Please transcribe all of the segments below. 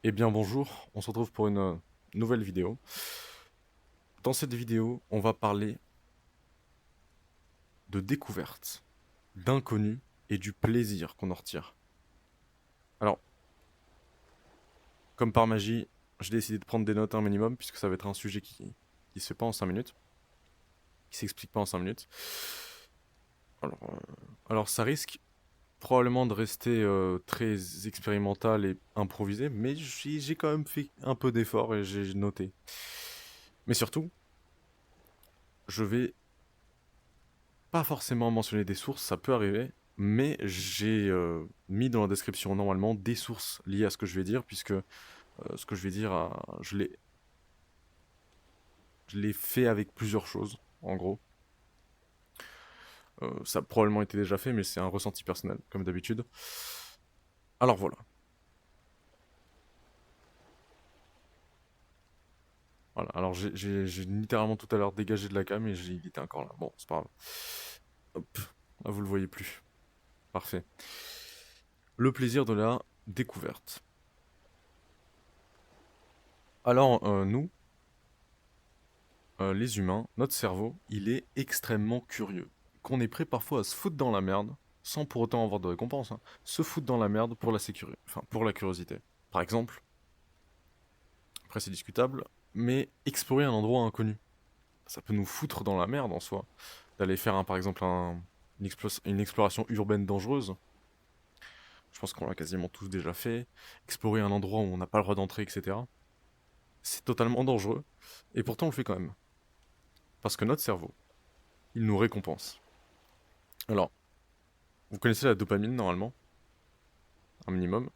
Eh bien bonjour, on se retrouve pour une nouvelle vidéo. Dans cette vidéo, on va parler de découverte, d'inconnu et du plaisir qu'on en retire. Alors, comme par magie, j'ai décidé de prendre des notes un minimum, puisque ça va être un sujet qui se fait pas en 5 minutes, qui s'explique pas en 5 minutes. Alors, ça risque probablement de rester très expérimental et improvisé, mais j'ai quand même fait un peu d'effort et j'ai noté. Mais surtout, je vais pas forcément mentionner des sources, ça peut arriver, mais j'ai mis dans la description normalement des sources liées à ce que je vais dire, puisque ce que je vais dire, je l'ai fait avec plusieurs choses, en gros. Ça a probablement été déjà fait, mais c'est un ressenti personnel, comme d'habitude. Alors voilà. Voilà. Alors j'ai littéralement tout à l'heure dégagé de la cam et il était encore là. Bon, c'est pas grave. Hop, là vous le voyez plus. Parfait. Le plaisir de la découverte. Alors, nous, les humains, notre cerveau, il est extrêmement curieux. Qu'on est prêt parfois à se foutre dans la merde, sans pour autant avoir de récompense, hein. Se foutre dans la merde pour la sécurité, enfin pour la curiosité. Par exemple, après c'est discutable, mais explorer un endroit inconnu, ça peut nous foutre dans la merde en soi. D'aller faire par exemple une exploration urbaine dangereuse, je pense qu'on l'a quasiment tous déjà fait. Explorer un endroit où on n'a pas le droit d'entrer, etc. C'est totalement dangereux, et pourtant on le fait quand même. Parce que notre cerveau, il nous récompense. Alors, vous connaissez la dopamine normalement, un minimum.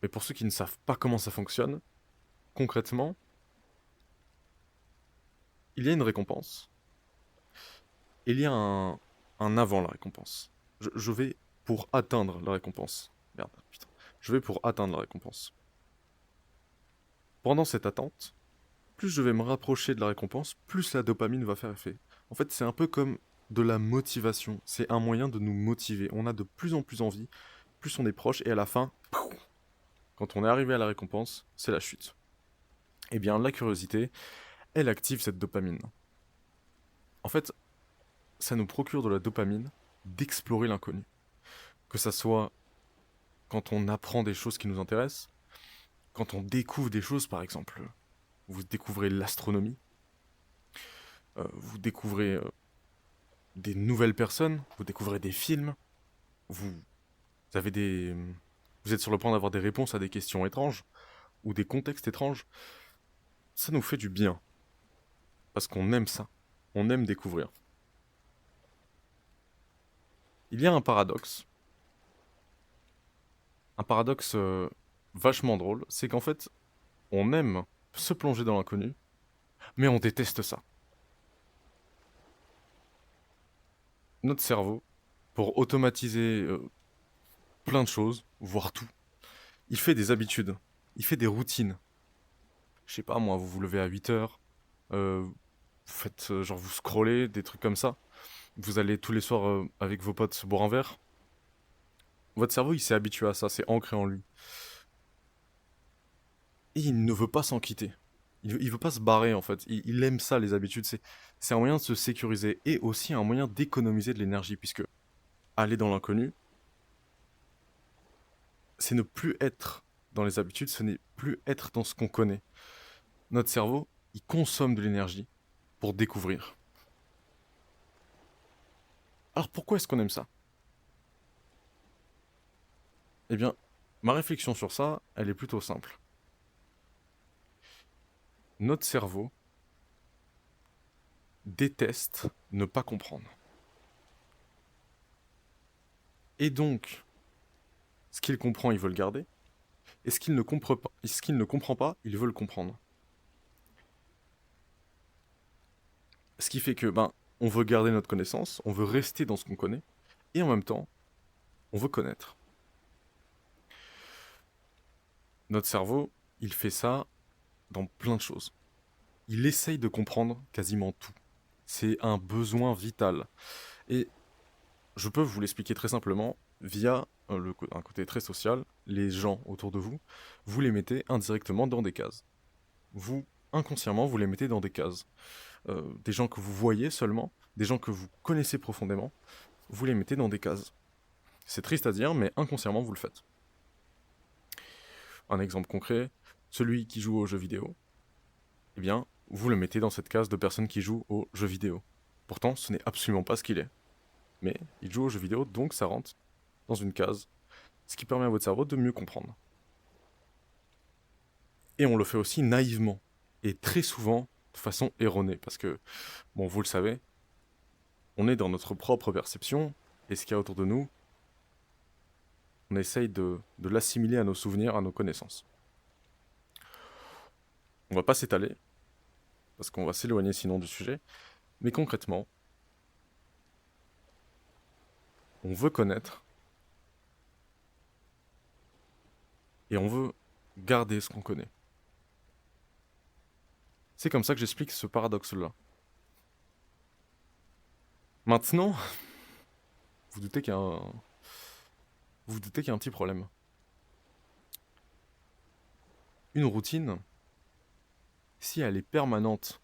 Mais pour ceux qui ne savent pas comment ça fonctionne, concrètement, il y a une récompense. Et il y a un avant la récompense. Je vais pour atteindre la récompense. Merde, putain. Je vais pour atteindre la récompense. Pendant cette attente, plus je vais me rapprocher de la récompense, plus la dopamine va faire effet. En fait, c'est un peu comme de la motivation. C'est un moyen de nous motiver. On a de plus en plus envie, plus on est proche, et à la fin, quand on est arrivé à la récompense, c'est la chute. Eh bien, la curiosité, elle active cette dopamine. En fait, ça nous procure de la dopamine d'explorer l'inconnu. Que ça soit quand on apprend des choses qui nous intéressent, quand on découvre des choses, par exemple, vous découvrez l'astronomie, vous découvrez des nouvelles personnes, vous découvrez des films, vous avez vous êtes sur le point d'avoir des réponses à des questions étranges ou des contextes étranges. Ça nous fait du bien parce qu'on aime ça, on aime découvrir. Il y a un paradoxe vachement drôle, c'est qu'en fait, on aime se plonger dans l'inconnu, mais on déteste ça. Notre cerveau, pour automatiser plein de choses, voire tout, il fait des habitudes, il fait des routines. Je sais pas, moi, vous vous levez à 8 heures, vous faites, genre, vous scrollez, des trucs comme ça. Vous allez tous les soirs avec vos potes boire un verre. Votre cerveau, il s'est habitué à ça, c'est ancré en lui. Et il ne veut pas s'en quitter. Il veut pas se barrer, en fait. Il aime ça, les habitudes. C'est un moyen de se sécuriser et aussi un moyen d'économiser de l'énergie, puisque aller dans l'inconnu, c'est ne plus être dans les habitudes, ce n'est plus être dans ce qu'on connaît. Notre cerveau, il consomme de l'énergie pour découvrir. Alors pourquoi est-ce qu'on aime ça? Eh bien, ma réflexion sur ça, elle est plutôt simple. Notre cerveau déteste ne pas comprendre. Et donc, ce qu'il comprend, il veut le garder. Et ce qu'il ne comprend pas, il veut le comprendre. Ce qui fait que, ben, on veut garder notre connaissance, on veut rester dans ce qu'on connaît, et en même temps, on veut connaître. Notre cerveau, il fait ça dans plein de choses. Il essaye de comprendre quasiment tout. C'est un besoin vital. Et je peux vous l'expliquer très simplement via un côté très social, les gens autour de vous, vous les mettez indirectement dans des cases. Vous, inconsciemment, vous les mettez dans des cases. Des gens que vous voyez seulement, des gens que vous connaissez profondément, vous les mettez dans des cases. C'est triste à dire, mais inconsciemment, vous le faites. Un exemple concret, celui qui joue aux jeux vidéo, eh bien, vous le mettez dans cette case de personnes qui jouent aux jeux vidéo. Pourtant, ce n'est absolument pas ce qu'il est. Mais il joue aux jeux vidéo, donc ça rentre dans une case, ce qui permet à votre cerveau de mieux comprendre. Et on le fait aussi naïvement, et très souvent de façon erronée, parce que, bon, vous le savez, on est dans notre propre perception, et ce qu'il y a autour de nous, on essaye de l'assimiler à nos souvenirs, à nos connaissances. On va pas s'étaler, parce qu'on va s'éloigner sinon du sujet, mais concrètement, on veut connaître, et on veut garder ce qu'on connaît. C'est comme ça que j'explique ce paradoxe-là. Maintenant, vous doutez qu'il y a un... Vous vous doutez qu'il y a un petit problème. Une routine, si elle est permanente,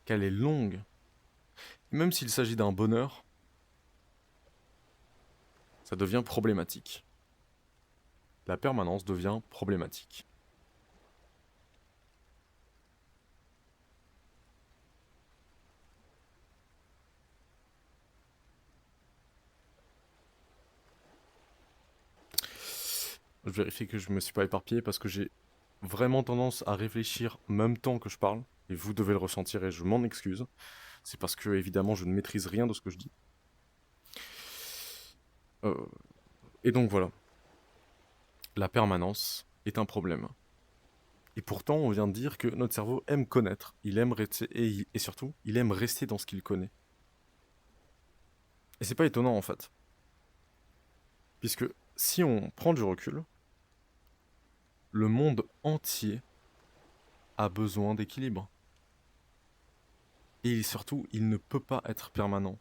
qu'elle est longue, même s'il s'agit d'un bonheur, ça devient problématique. La permanence devient problématique. Je vérifie que je me suis pas éparpillé parce que j'ai vraiment tendance à réfléchir en même temps que je parle, et vous devez le ressentir et je m'en excuse. C'est parce que, évidemment, je ne maîtrise rien de ce que je dis. Euh, et donc voilà, la permanence est un problème. Et pourtant, on vient de dire que notre cerveau aime connaître, il aime rester, et surtout, il aime rester dans ce qu'il connaît. Et c'est pas étonnant en fait. Puisque si on prend du recul, le monde entier a besoin d'équilibre. Et surtout, il ne peut pas être permanent.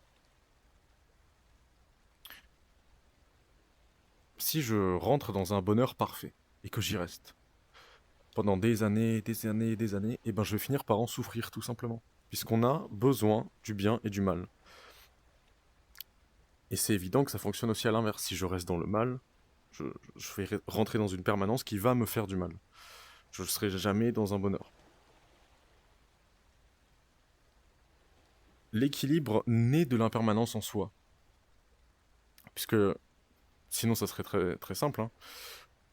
Si je rentre dans un bonheur parfait, et que j'y reste, pendant des années, des années, des années, et ben je vais finir par en souffrir tout simplement. Puisqu'on a besoin du bien et du mal. Et c'est évident que ça fonctionne aussi à l'inverse. Si je reste dans le mal, je, je vais rentrer dans une permanence qui va me faire du mal. Je ne serai jamais dans un bonheur. L'équilibre naît de l'impermanence en soi. Puisque sinon ça serait très, très simple, hein.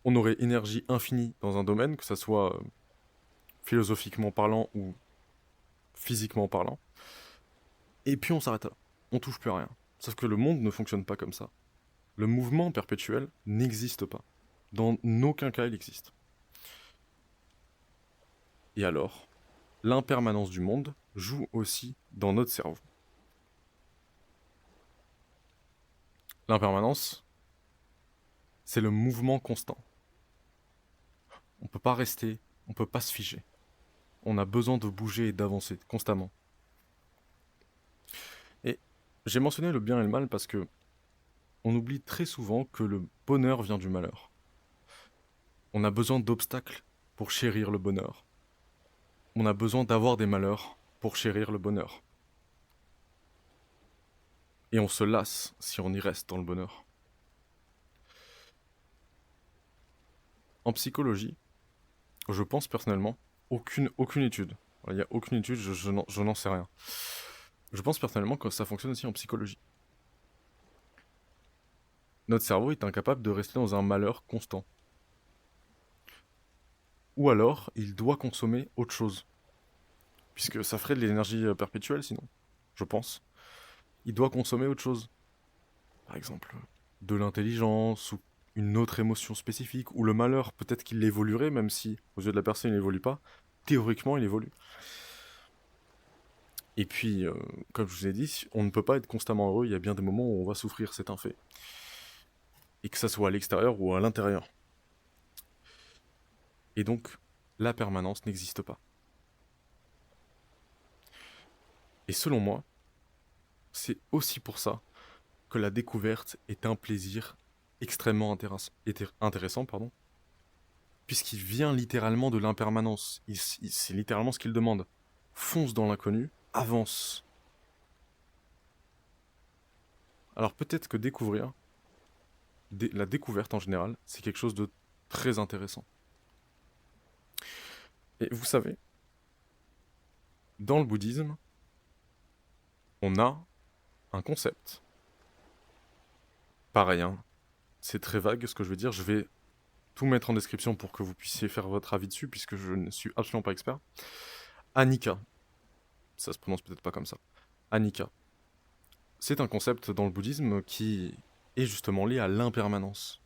On aurait énergie infinie dans un domaine, que ça soit philosophiquement parlant ou physiquement parlant. Et puis on s'arrête là. On touche plus à rien. Sauf que le monde ne fonctionne pas comme ça. Le mouvement perpétuel n'existe pas. Dans aucun cas il existe. Et alors, l'impermanence du monde joue aussi dans notre cerveau. L'impermanence, c'est le mouvement constant. On peut pas rester, on peut pas se figer. On a besoin de bouger et d'avancer constamment. Et j'ai mentionné le bien et le mal parce que on oublie très souvent que le bonheur vient du malheur. On a besoin d'obstacles pour chérir le bonheur. On a besoin d'avoir des malheurs pour chérir le bonheur. Et on se lasse si on y reste dans le bonheur. En psychologie, je pense personnellement, aucune étude, il n'y a aucune étude, je n'en sais rien. Je pense personnellement que ça fonctionne aussi en psychologie. Notre cerveau est incapable de rester dans un malheur constant. Ou alors, il doit consommer autre chose. Puisque ça ferait de l'énergie perpétuelle sinon, je pense. Il doit consommer autre chose. Par exemple, de l'intelligence, ou une autre émotion spécifique, ou le malheur, peut-être qu'il évoluerait, même si aux yeux de la personne il n'évolue pas. Théoriquement, il évolue. Et puis, comme je vous ai dit, on ne peut pas être constamment heureux, il y a bien des moments où on va souffrir, c'est un fait. Et que ça soit à l'extérieur ou à l'intérieur. Et donc, la permanence n'existe pas. Et selon moi, c'est aussi pour ça que la découverte est un plaisir extrêmement intéressant, pardon, puisqu'il vient littéralement de l'impermanence. C'est littéralement ce qu'il demande. Fonce dans l'inconnu, avance. Alors peut-être que découvrir, la découverte en général, c'est quelque chose de très intéressant. Et vous savez, dans le bouddhisme, on a un concept. Pareil, hein, c'est très vague ce que je veux dire, je vais tout mettre en description pour que vous puissiez faire votre avis dessus, puisque je ne suis absolument pas expert. Anicca, ça se prononce peut-être pas comme ça. Anicca, c'est un concept dans le bouddhisme qui est justement lié à l'impermanence.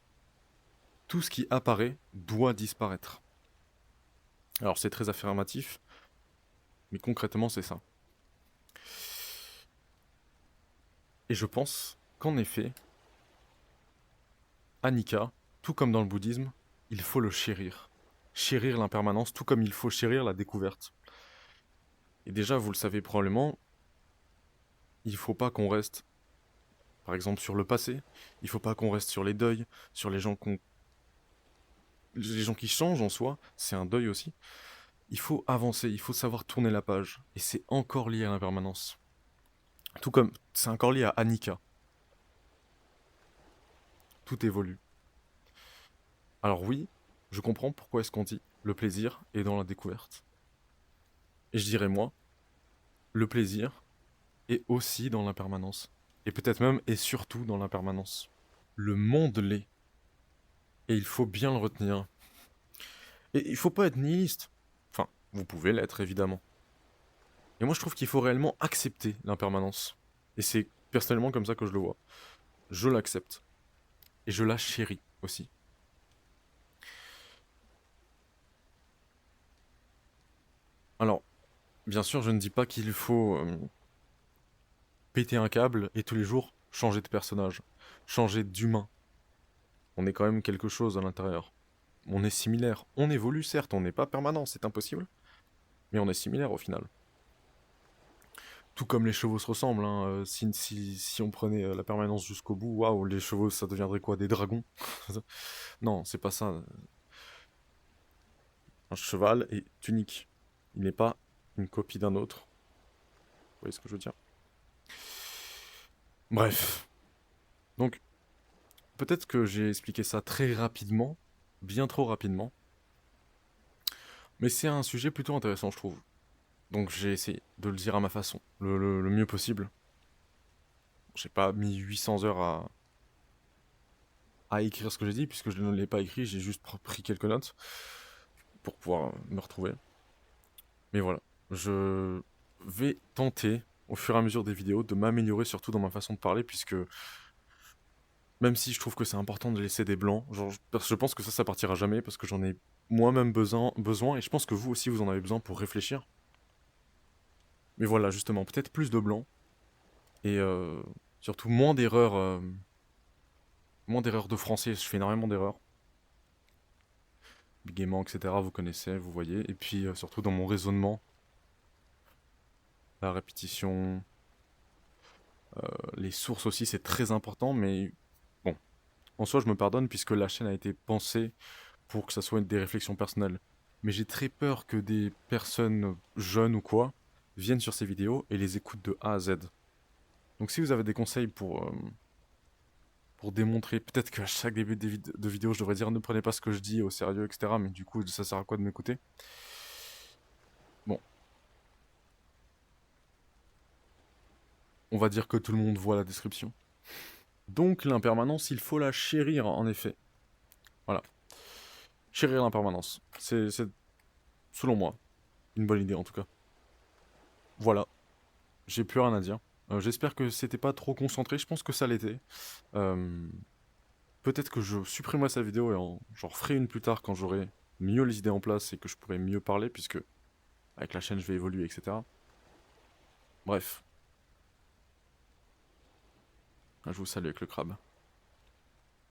Tout ce qui apparaît doit disparaître. Alors c'est très affirmatif, mais concrètement c'est ça. Et je pense qu'en effet, Anicca, tout comme dans le bouddhisme, il faut le chérir. Chérir l'impermanence, tout comme il faut chérir la découverte. Et déjà, vous le savez probablement, il faut pas qu'on reste, par exemple, sur le passé, il faut pas qu'on reste sur les deuils, sur les gens qui changent en soi, c'est un deuil aussi. Il faut avancer, il faut savoir tourner la page. Et c'est encore lié à l'impermanence. Tout comme c'est encore lié à Anicca. Tout évolue. Alors oui, je comprends pourquoi est-ce qu'on dit le plaisir est dans la découverte. Et je dirais moi, le plaisir est aussi dans l'impermanence. Et peut-être même et surtout dans l'impermanence. Le monde l'est. Et il faut bien le retenir. Et il faut pas être nihiliste. Enfin, vous pouvez l'être évidemment. Et moi je trouve qu'il faut réellement accepter l'impermanence. Et c'est personnellement comme ça que je le vois. Je l'accepte. Et je la chéris aussi. Alors, bien sûr, je ne dis pas qu'il faut péter un câble et tous les jours changer de personnage, changer d'humain. On est quand même quelque chose à l'intérieur. On est similaire. On évolue certes, on n'est pas permanent, c'est impossible. Mais on est similaire au final. Tout comme les chevaux se ressemblent, hein. Si on prenait la permanence jusqu'au bout, waouh, les chevaux ça deviendrait quoi? Des dragons? Non, c'est pas ça. Un cheval est unique. Il n'est pas une copie d'un autre. Vous voyez ce que je veux dire? Bref. Donc, peut-être que j'ai expliqué ça très rapidement, bien trop rapidement, mais c'est un sujet plutôt intéressant, je trouve. Donc j'ai essayé de le dire à ma façon, le mieux possible. J'ai pas mis 800 heures à écrire ce que j'ai dit, puisque je ne l'ai pas écrit, j'ai juste pris quelques notes pour pouvoir me retrouver. Mais voilà, je vais tenter, au fur et à mesure des vidéos, de m'améliorer surtout dans ma façon de parler, puisque même si je trouve que c'est important de laisser des blancs, genre, parce que je pense que ça partira jamais, parce que j'en ai moi-même besoin, et je pense que vous aussi vous en avez besoin pour réfléchir. Mais voilà, justement, peut-être plus de blancs, et surtout moins d'erreurs de français, je fais énormément d'erreurs. Bégaiement, etc., vous connaissez, vous voyez. Et puis surtout dans mon raisonnement, la répétition, les sources aussi, c'est très important, mais bon, en soi, je me pardonne puisque la chaîne a été pensée pour que ça soit des réflexions personnelles. Mais j'ai très peur que des personnes jeunes ou quoi viennent sur ces vidéos et les écoutent de A à Z. Donc si vous avez des conseils pour démontrer, peut-être qu'à chaque début de vidéo, je devrais dire ne prenez pas ce que je dis au sérieux, etc. Mais du coup, ça sert à quoi de m'écouter? Bon, on va dire que tout le monde voit la description. Donc l'impermanence, il faut la chérir, en effet. Voilà. Chérir l'impermanence. C'est, selon moi, une bonne idée en tout cas. Voilà. J'ai plus rien à dire. J'espère que c'était pas trop concentré. Je pense que ça l'était. Euh, Peut-être que je supprimerai sa vidéo et j'en referai une plus tard quand j'aurai mieux les idées en place et que je pourrai mieux parler, puisque avec la chaîne je vais évoluer, etc. Bref. Je vous salue avec le crabe.